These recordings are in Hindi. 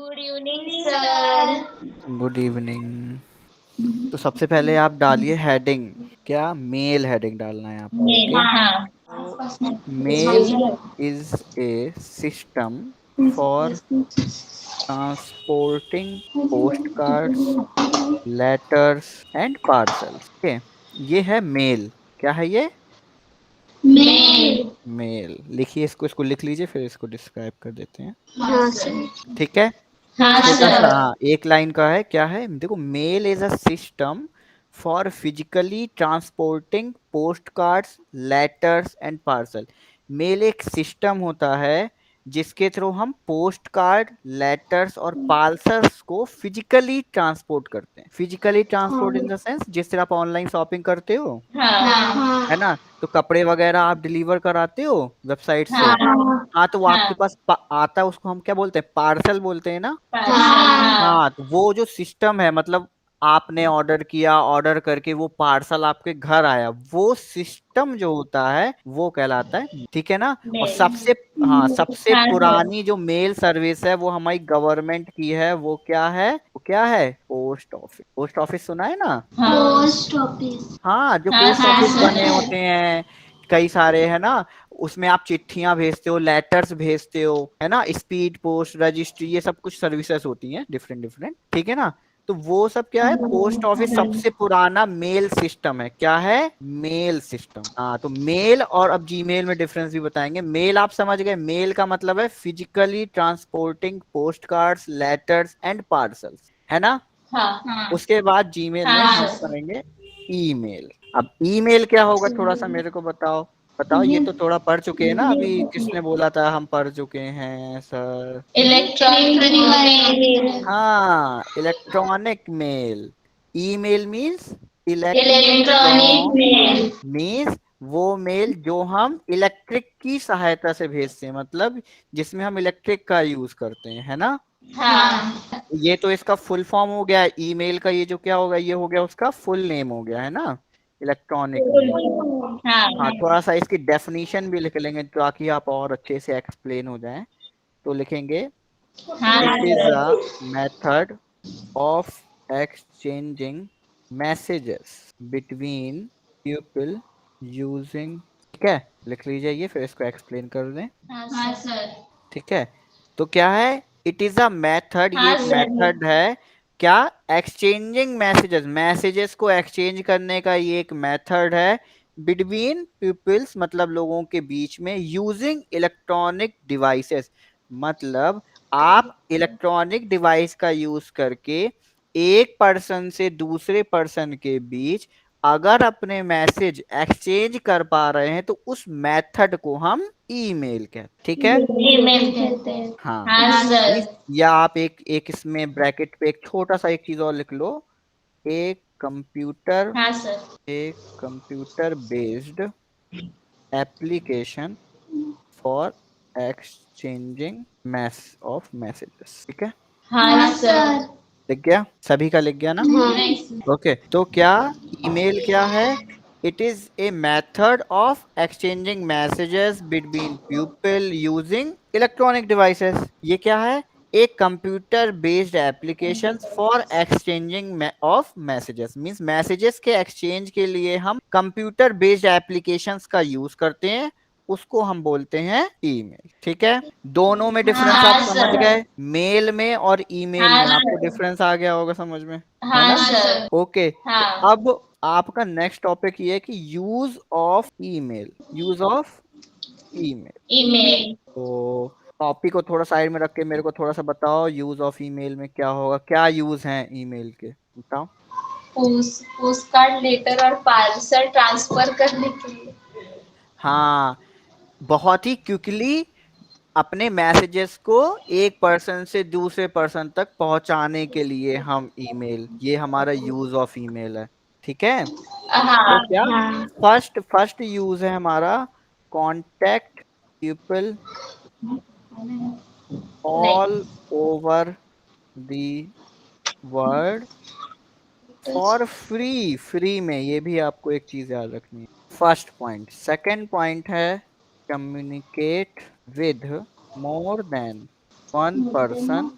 Good evening sir. Good evening. तो सबसे पहले आप डालिए हेडिंग। क्या मेल हेडिंग डालना है आपको? Mail, okay. हाँ। तो mail is a system for transporting post cards, letters and parcels. Okay, ये है मेल। क्या है ये? मेल। मेल। लिखिए इसको, इसको लिख लीजिए, फिर इसको डिस्क्राइब कर देते हैं। हाँ सर। ठीक है। हाँ छोटा सा, सर। हाँ, एक लाइन का है। क्या है? देखो, mail is a system for physically transporting post cards, letters and parcel. Mail एक सिस्टम होता है जिसके थ्रू हम पोस्ट कार्ड, लेटर्स और पार्सल्स को फिजिकली ट्रांसपोर्ट करते हैं। Physically transport in the sense, जिस तरह आप ऑनलाइन शॉपिंग करते हो, हाँ। है ना, तो कपड़े वगैरह आप डिलीवर कराते हो वेबसाइट से। हाँ। हाँ, तो वो आपके हाँ। पास आता है, उसको हम क्या बोलते हैं? पार्सल बोलते हैं ना। हाँ। हाँ, तो वो जो सिस्टम है, मतलब आपने ऑर्डर किया, ऑर्डर करके वो पार्सल आपके घर आया, वो सिस्टम जो होता है वो कहलाता है। ठीक है ना। और मेल। सबसे, हाँ, सबसे हाँ सर। पुरानी जो मेल सर्विस है वो हमारी गवर्नमेंट की है। वो क्या है? वो क्या है? Post office. पोस्ट ऑफिस सुना है ना? हाँ। Post office. हाँ, जो हाँ पोस्ट हाँ ऑफिस बने सर। होते हैं कई सारे, है ना, उसमें आप चिट्ठियां भेजते हो, लेटर्स भेजते हो, है ना, स्पीड पोस्ट, रजिस्ट्री, ये सब कुछ सर्विसेज होती हैं डिफरेंट डिफरेंट। ठीक है ना। तो वो सब क्या है? पोस्ट ऑफिस सबसे पुराना मेल सिस्टम है। क्या है? Mail system. हाँ, तो मेल और अब जीमेल में डिफरेंस भी बताएंगे। मेल आप समझ गए, मेल का मतलब है physically transporting post cards, letters and parcels, है ना। हाँ। उसके बाद जीमेल में हाँ हम सर। करेंगे ईमेल। अब ईमेल क्या होगा, थोड़ा सा मेरे को बताओ। बताओ, ये तो थोड़ा पढ़ चुके हैं ना, अभी किसने बोला था हम पढ़ चुके हैं सर? Electronic mail. हाँ, electronic mail. Email means electronic electron, mail. Means वो मेल जो हम इलेक्ट्रिक की सहायता से भेजते हैं, मतलब जिसमें हम इलेक्ट्रिक का यूज करते हैं, है ना। हाँ। ये तो इसका फुल फॉर्म हो गया ईमेल का। ये जो क्या होगा, ये हो गया उसका फुल नेम हो गया, है ना, इलेक्ट्रॉनिक मेल। हाँ, हाँ। थोड़ा सा इसकी डेफिनेशन भी लिख लेंगे ताकि आप और अच्छे से एक्सप्लेन हो जाए। तो लिखेंगे, हाँ it is a sir. Method of exchanging messages between people using। ठीक है, लिख लीजिए ये, फिर इसको एक्सप्लेन कर दें। हाँ सर। ठीक है। तो क्या है? इट इज अ मेथड, ये हाँ एक सर। मेथड है। क्या? एक्सचेंजिंग मैसेजेस, मैसेजेस को एक्सचेंज करने का ये एक मेथड है। बिटवीन पीपल्स, मतलब लोगों के बीच में, यूजिंग इलेक्ट्रॉनिक डिवाइसेस, मतलब आप इलेक्ट्रॉनिक डिवाइस का यूज करके एक पर्सन से दूसरे पर्सन के बीच अगर अपने मैसेज एक्सचेंज कर पा रहे हैं तो उस मेथड को हम ईमेल कहते हैं। ठीक है। ईमेल कहते हैं। हाँ, हाँ इस, सर। या आप एक एक इसमें ब्रैकेट पे एक छोटा सा एक चीज और लिख लो। एक कंप्यूटर, हाँ सर। एक computer based application for exchanging mass of messages. ठीक है, हाँ सर। लिख गया? सभी का लिख गया ना? नहीं सर। ओके, तो क्या ईमेल क्या है? It is a method of exchanging messages between people using electronic devices. ये क्या है? एक computer based application for exchanging of messages, means messages के एक्सचेंज के लिए हम कंप्यूटर बेस्ड एप्लीकेशंस का यूज करते हैं, उसको हम बोलते हैं ईमेल। ठीक है। दोनों में डिफरेंस आप हाँ समझ सर। गए, मेल में और ईमेल हाँ में आपको सर। डिफरेंस आ गया होगा समझ में, है हाँ ना। सर। ओके, तो हाँ। अब आपका नेक्स्ट टॉपिक ये है कि use of email. Use of email. Email. तो टॉपिक को थोड़ा साइड में रख के मेरे को थोड़ा सा बताओ, यूज ऑफ ईमेल में क्या होगा, क्या यूज है ईमेल के, बताओ। पोस्ट कार्ड, लेटर और पार्सल ट्रांसफर करने के लिए। हाँ, बहुत ही क्विकली अपने मैसेजेस को एक पर्सन से दूसरे पर्सन तक पहुंचाने के लिए हम ईमेल, ये हमारा यूज ऑफ ईमेल है। ठीक है। तो हाँ। क्या हाँ। फर्स्ट फर्स्ट यूज है हमारा, कांटेक्ट पीपल नहीं। All over the world for free. Free में, ये भी आपको एक चीज याद रखनी है, फर्स्ट पॉइंट। सेकंड पॉइंट है communicate with more than one person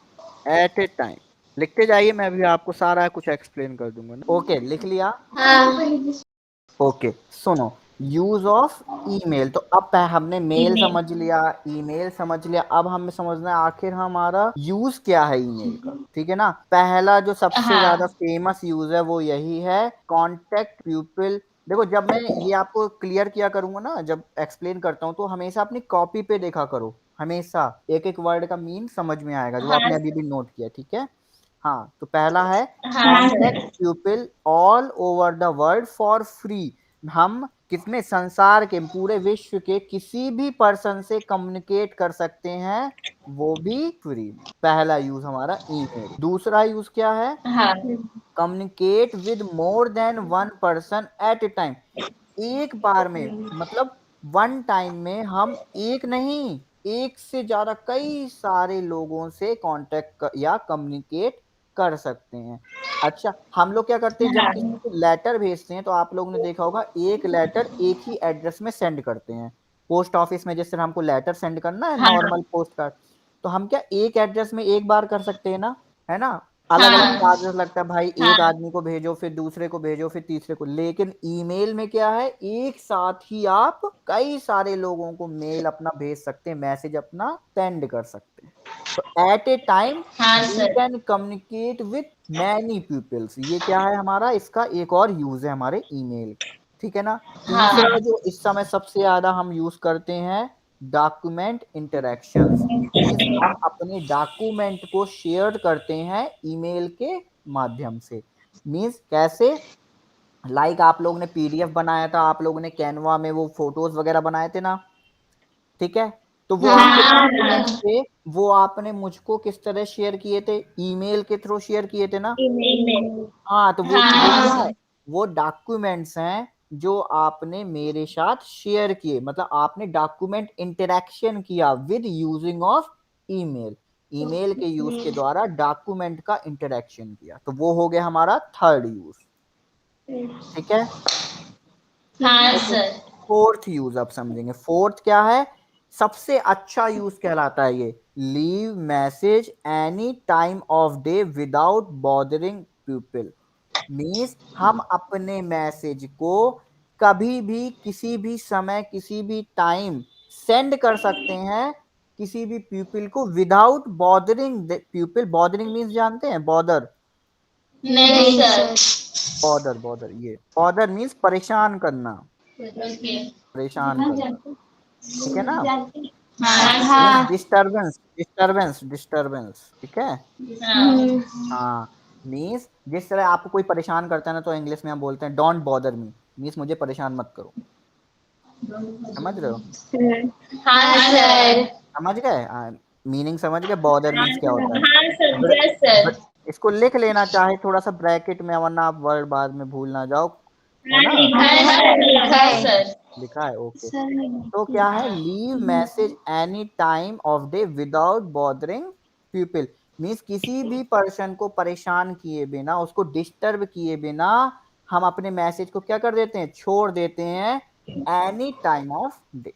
at a time. लिखते जाइए, मैं अभी आपको सारा कुछ एक्सप्लेन कर दूंगा ना। ओके, लिख लिया। हाँ। ओके, सुनो। यूज ऑफ ईमेल, तो अब हमने मेल ईमेल। समझ लिया, ईमेल समझ लिया, अब हमें समझना है आखिर हमारा यूज क्या है ईमेल का। ठीक है ना। पहला जो सबसे ज्यादा हाँ। फेमस यूज है वो यही है, कॉन्टेक्ट पीपल। देखो, जब मैं ये आपको क्लियर किया करूंगा ना, जब एक्सप्लेन करता हूँ, तो हमेशा अपनी कॉपी पे देखा करो, हमेशा एक एक वर्ड का मीन समझ में आएगा, जो हाँ आपने अभी सर। भी नोट किया। ठीक है। हाँ, तो पहला है हाँ contact sir. People all over the world for free. हम कितने संसार के, पूरे विश्व के किसी भी पर्सन से कम्युनिकेट कर सकते हैं, वो भी फ्री में। पहला यूज हमारा ईमेल। दूसरा यूज क्या है, हाँ। Communicate with more than one person at a time. एक बार में, मतलब वन टाइम में हम एक नहीं, एक से ज्यादा कई सारे लोगों से कांटेक्ट या कम्युनिकेट कर सकते हैं। अच्छा, हम लोग क्या करते हैं, जब हाँ। किसी को लेटर भेजते हैं, तो आप लोगों ने देखा होगा एक लेटर एक ही एड्रेस में सेंड करते हैं। पोस्ट ऑफिस में जैसे हमको लेटर सेंड करना है, हाँ। नॉर्मल पोस्ट कार्ड, तो हम क्या एक एड्रेस में एक बार कर सकते हैं ना, है ना। अलग अलग हाँ। चार्जेस लगता है भाई, एक हाँ। आदमी को भेजो, फिर दूसरे को भेजो, फिर तीसरे को। लेकिन ईमेल में क्या है, एक साथ ही आप कई सारे लोगों को मेल अपना भेज सकते हैं, मैसेज अपना सेंड कर सकते हैं। तो एट ए टाइम हाँ we sir. Can communicate with many peoples. ये क्या है हमारा, इसका एक और यूज है हमारे ईमेल का। ठीक है ना। तीसरा हाँ। जो इस समय सबसे ज्यादा हम यूज करते हैं, डॉक्यूमेंट इंटरेक्शंस। मीन्स हम अपने डॉक्यूमेंट को शेयर करते हैं ईमेल के माध्यम से। मीन्स कैसे, लाइक आप लोगों ने पीडीएफ बनाया था, आप लोगों ने कैनवा में वो फोटोज वगैरह बनाए थे ना। ठीक है। तो वो आपके हाँ। डॉक्यूमेंट थे, वो आपने मुझको किस तरह शेयर किए थे, ईमेल के थ्रू शेयर किए थे ना। ईमेल। हाँ, तो वो हाँ क्या है, सर। वो डॉक्यूमेंट्स हैं जो आपने मेरे साथ शेयर किए, मतलब आपने डॉक्यूमेंट इंटरेक्शन किया with using of email. Email के यूज के द्वारा डॉक्यूमेंट का इंटरेक्शन किया, तो वो हो गया हमारा थर्ड यूज। ठीक है। हाँ ओके, सर। फोर्थ यूज अब समझेंगे। फोर्थ क्या है, सबसे अच्छा यूज कहलाता है ये, leave message any time of day without bothering people. Means हम अपने मैसेज को कभी भी किसी भी समय किसी भी टाइम सेंड कर सकते हैं किसी भी पीपल को, without bothering people. Bothering means जानते हैं, बॉदर। नहीं सर। बॉदर, बॉदर, ये बॉदर मीन्स परेशान करना, ओके। परेशान करना। ठीक है ना। हाँ means sir. Disturbance, disturbance, disturbance. ठीक है। हाँ। हाँ, मीन्स जिस तरह आपको कोई परेशान करता है ना, तो इंग्लिश में हम बोलते हैं डोंट बॉदर मी, मीन्स मुझे परेशान मत करो। समझ रहे हो, हाँ सर। समझ गए मीनिंग, समझ गए बॉदर मीन्स क्या होता है। हाँ सर। ब्र, यस सर। इसको लिख लेना चाहे थोड़ा सा ब्रैकेट में, वरना आप वर्ड बाद में भूल ना जाओ, है हाँ ना। लिखा है सर, लिखा है सर। लिखा है, ओके। तो क्या है, leave message any time of day without bothering people. Means किसी भी पर्सन को परेशान किए बिना, उसको डिस्टर्ब किए बिना, हम अपने मैसेज को क्या कर देते हैं, छोड़ देते हैं any time of day.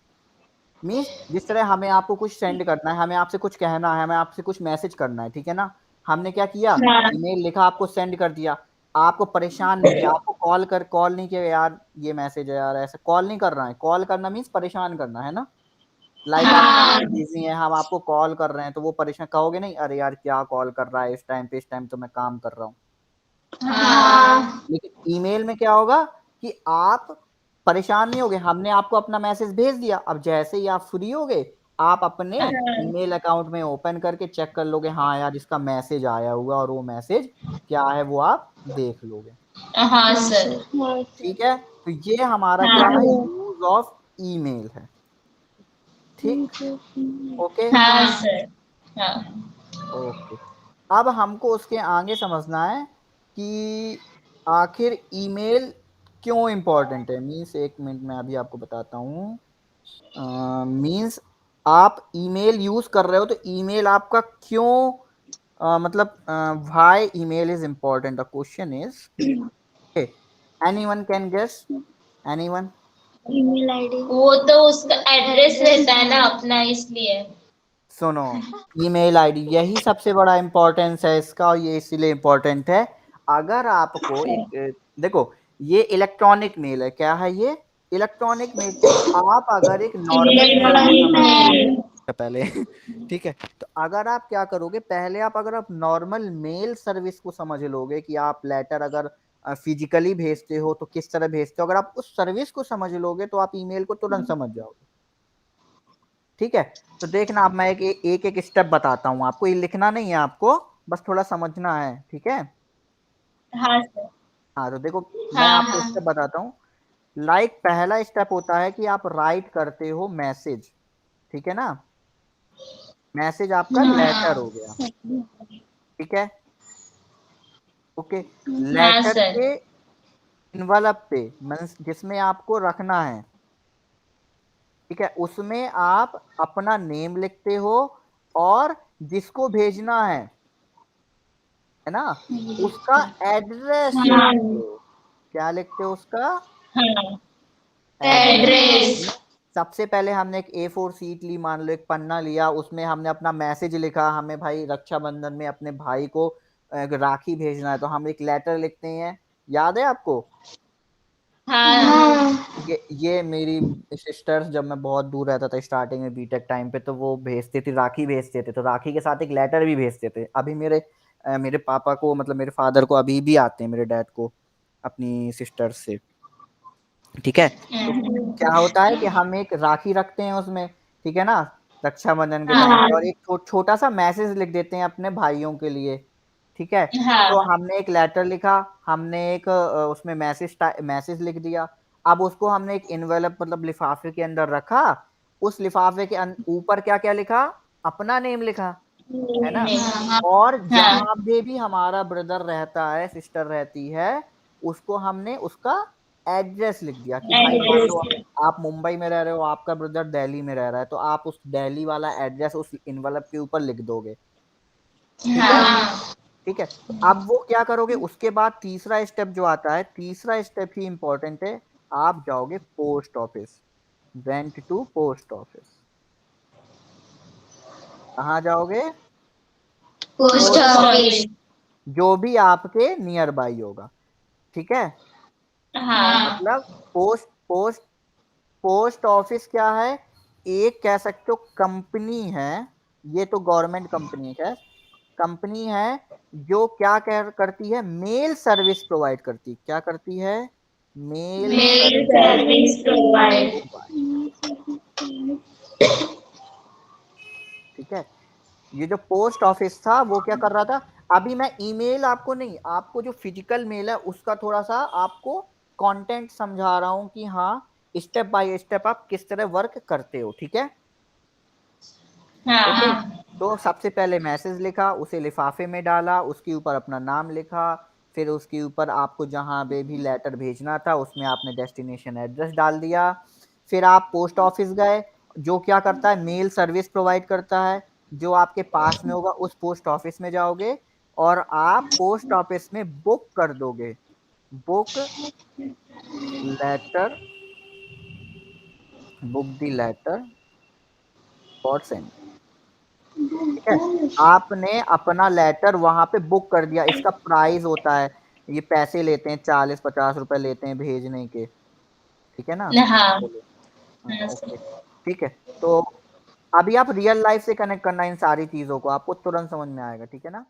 Means जिस तरह हमें आपको कुछ सेंड करना है, हमें आपसे कुछ कहना है, हमें आपसे कुछ मैसेज करना है, ठीक है ना। हमने क्या किया, हाँ। ईमेल लिखा, आपको सेंड कर दिया। आपको परेशान नहीं किया, आपको कॉल नहीं किया यार ये मैसेज है यार, ऐसा कॉल नहीं कर रहा है। कॉल करना मीन्स परेशान करना, है ना। लाइक आप हाँ। बिजी हैं, हम आपको कॉल कर रहे हैं, तो वो परेशान कहोगे नहीं, अरे यार क्या कॉल कर रहा है इस टाइम पे, इस टाइम तो मैं काम कर रहा हूँ। हाँ। लेकिन ईमेल में क्या होगा कि आप परेशान नहीं होगे, हमने आपको अपना मैसेज भेज दिया, अब जैसे ही आप फ्री होगे, आप अपने ईमेल अकाउंट में ओपन करके चेक कर लोगे, हाँ यार इसका मैसेज आया हुआ, और वो मैसेज क्या है वो आप देख लोगे। हाँ सर। ठीक है। तो ये हमारा क्या है, हाँ। यूज ऑफ ईमेल है। ठीक। ओके। हाँ सर। हाँ। ओके, अब हमको उसके आगे समझना है कि आखिर ईमेल क्यों इम्पोर्टेंट है। मीन्स एक मिनट में अभी आपको बताता हूँ। मीन्स आप ईमेल यूज कर रहे हो, तो ईमेल आपका क्यों, मतलब why email is important, the question is, anyone can guess, anyone. Email ID वो तो उसका एड्रेस रहता है ना अपना, इसलिए। सुनो, ईमेल आईडी यही सबसे बड़ा इंपॉर्टेंस है इसका, और ये इसीलिए इंपॉर्टेंट है। अगर आपको एक देखो, ये इलेक्ट्रॉनिक मेल है, क्या है ये? Electronic mail. आप अगर एक नॉर्मल मेल को समझ पहले ठीक है, तो अगर आप क्या करोगे, पहले अगर आप नॉर्मल मेल सर्विस को समझ लोगे कि आप लेटर अगर फिजिकली भेजते हो तो किस तरह भेजते हो, अगर आप उस सर्विस को समझ लोगे तो आप ईमेल को तुरंत समझ जाओगे। ठीक है, तो देखना, अब मैं एक एक स्टेप बताता हूँ आपको, ये लिखना नहीं है आपको, बस थोड़ा समझना है। ठीक है, हाँ सर। हाँ तो देखो, मैं हाँ आपको हाँ। स्टेप बताता हूँ। पहला स्टेप होता है कि आप राइट करते हो मैसेज। ठीक है ना, मैसेज आपका लेटर हो गया। ठीक है, ओके। हाँ लेटर सर। के इन्वलप पे, मीन्स जिसमें आपको रखना है, ठीक है, उसमें आप अपना नेम लिखते हो, और जिसको भेजना है ना, उसका एड्रेस हाँ लिखते हो। क्या लिखते हो? उसका हाँ। एड्रेस। एड्रेस। सबसे पहले हमने एक A4 शीट ली, मान लो एक पन्ना लिया, उसमें हमने अपना मैसेज लिखा, हमें भाई रक्षाबंधन में अपने भाई को राखी भेजना है, तो हम एक लेटर लिखते हैं, याद है आपको? हाँ ये मेरी सिस्टर्स, जब मैं बहुत दूर रहता था स्टार्टिंग में बीटेक टाइम पे, तो वो भेजते थे, राखी भेजते थे, तो राखी के साथ एक लेटर भी भेजते थे। अभी मेरे पापा को, मतलब मेरे फादर को अभी भी आते हैं, मेरे डैड को, अपनी सिस्टर्स से। ठीक है, तो क्या होता है कि हम एक राखी रखते हैं उसमें, ठीक है ना, रक्षाबंधन के टाइम पे, और एक छोटा सा मैसेज लिख देते हैं अपने भाइयों के लिए। ठीक है, तो हाँ। हमने एक लेटर लिखा, हमने एक उसमें मैसेज लिख दिया। अब उसको हमने एक इन्वेलप, मतलब लिफाफे के अंदर रखा। उस लिफाफे के ऊपर क्या क्या लिखा? अपना नेम लिखा, है ना। हाँ और हाँ। जहां पे भी हमारा ब्रदर रहता है, सिस्टर रहती है, उसको हमने उसका एड्रेस लिख दिया कि भाई मान लो एड्रेस। आप मुंबई में रह रहे हो, आपका ब्रदर दिल्ली में रह रहा है, तो आप उस दिल्ली वाला एड्रेस उस इन्वेलप के ऊपर लिख दोगे। ठीक है, हाँ। ठीक है, तो अब वो क्या करोगे, उसके बाद तीसरा स्टेप जो आता है, तीसरा स्टेप ही इंपॉर्टेंट है। आप जाओगे post office, went to post office. कहाँ जाओगे? Post post office, office. जो भी आपके नियर बाई होगा। ठीक है, हाँ। मतलब पोस्ट पोस्ट पोस्ट ऑफिस क्या है? एक कह सकते हो कंपनी है, ये तो गवर्नमेंट कंपनी है, क्या कंपनी है, जो क्या करती है, मेल सर्विस प्रोवाइड करती है। क्या करती है? Mail mail service service provide. Provide. ठीक है, ये जो पोस्ट ऑफिस था वो क्या कर रहा था? अभी मैं ईमेल आपको नहीं, आपको जो फिजिकल मेल है उसका थोड़ा सा आपको कंटेंट समझा रहा हूं कि हाँ, स्टेप बाय स्टेप आप किस तरह वर्क करते हो। ठीक है, ओके। हाँ तो सबसे पहले मैसेज लिखा, उसे लिफाफे में डाला, उसके ऊपर अपना नाम लिखा, फिर उसके ऊपर आपको जहां पे भी लेटर भेजना था उसमें आपने डेस्टिनेशन एड्रेस डाल दिया। फिर आप पोस्ट ऑफिस गए, जो क्या करता है, मेल सर्विस प्रोवाइड करता है, जो आपके पास में होगा उस पोस्ट ऑफिस में जाओगे, और आप पोस्ट ऑफिस में बुक कर दोगे, book letter, book the letter for send. ठीक है, आपने अपना लेटर वहां पे बुक कर दिया। इसका प्राइस होता है, ये पैसे लेते हैं, 40-50 रुपए लेते हैं भेजने के। ठीक है ना, हाँ। बोलो। हाँ, ओके, ठीक है। तो अभी आप रियल लाइफ से कनेक्ट करना इन सारी चीजों को, आपको तुरंत समझ में आएगा। ठीक है ना।